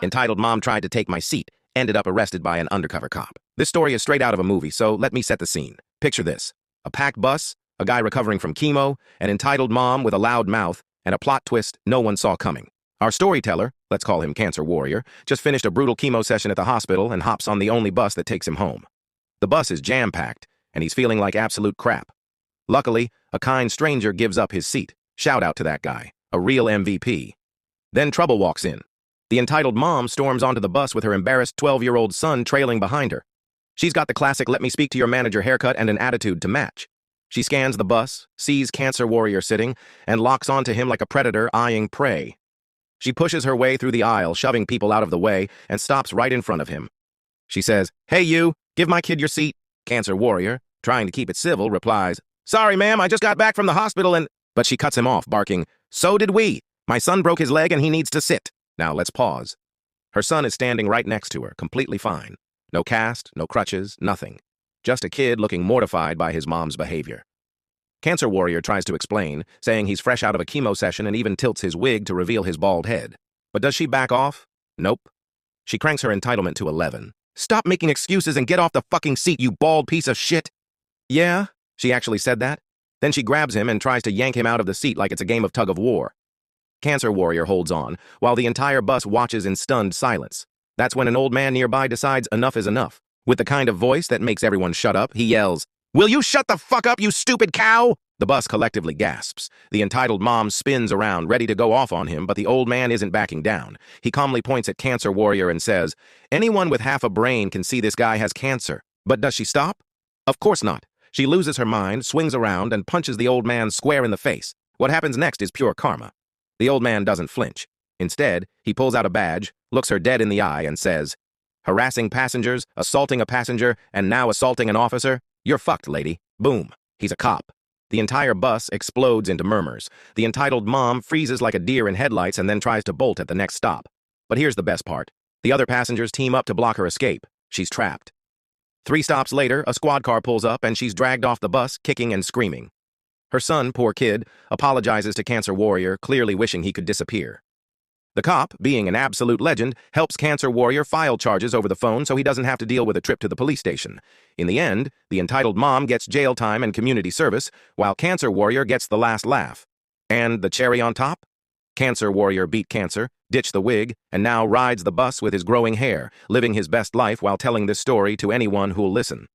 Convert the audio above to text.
Entitled Mom tried to take my seat, ended up arrested by an undercover cop. This story is straight out of a movie, so let me set the scene. Picture this: a packed bus, a guy recovering from chemo, an entitled mom with a loud mouth, and a plot twist no one saw coming. Our storyteller, let's call him Cancer Warrior, just finished a brutal chemo session at the hospital and hops on the only bus that takes him home. The bus is jam-packed, and he's feeling like absolute crap. Luckily, a kind stranger gives up his seat. Shout out to that guy, a real MVP. Then trouble walks in. The entitled mom storms onto the bus with her embarrassed 12-year-old son trailing behind her. She's got the classic "let me speak to your manager" haircut and an attitude to match. She scans the bus, sees Cancer Warrior sitting, and locks onto him like a predator eyeing prey. She pushes her way through the aisle, shoving people out of the way, and stops right in front of him. She says, "Hey you, give my kid your seat." Cancer Warrior, trying to keep it civil, replies, "Sorry ma'am, I just got back from the hospital and—" But she cuts him off, barking, "So did we. My son broke his leg and he needs to sit." Now let's pause. Her son is standing right next to her, completely fine. No cast, no crutches, nothing. Just a kid looking mortified by his mom's behavior. Cancer Warrior tries to explain, saying he's fresh out of a chemo session and even tilts his wig to reveal his bald head. But does she back off? Nope. She cranks her entitlement to 11. "Stop making excuses and get off the fucking seat, you bald piece of shit." "Yeah?" She actually said that? Then she grabs him and tries to yank him out of the seat like it's a game of tug-of-war. Cancer Warrior holds on, while the entire bus watches in stunned silence. That's when an old man nearby decides enough is enough. With the kind of voice that makes everyone shut up, he yells, "Will you shut the fuck up, you stupid cow?" The bus collectively gasps. The entitled mom spins around, ready to go off on him, but the old man isn't backing down. He calmly points at Cancer Warrior and says, "Anyone with half a brain can see this guy has cancer." But does she stop? Of course not. She loses her mind, swings around, and punches the old man square in the face. What happens next is pure karma. The old man doesn't flinch. Instead, he pulls out a badge, looks her dead in the eye, and says, "Harassing passengers, assaulting a passenger, and now assaulting an officer? You're fucked, lady." Boom. He's a cop. The entire bus explodes into murmurs. The entitled mom freezes like a deer in headlights and then tries to bolt at the next stop. But here's the best part. The other passengers team up to block her escape. She's trapped. 3 stops later, a squad car pulls up and she's dragged off the bus, kicking and screaming. Her son, poor kid, apologizes to Cancer Warrior, clearly wishing he could disappear. The cop, being an absolute legend, helps Cancer Warrior file charges over the phone so he doesn't have to deal with a trip to the police station. In the end, the entitled mom gets jail time and community service, while Cancer Warrior gets the last laugh. And the cherry on top? Cancer Warrior beat cancer, ditched the wig, and now rides the bus with his growing hair, living his best life while telling this story to anyone who'll listen.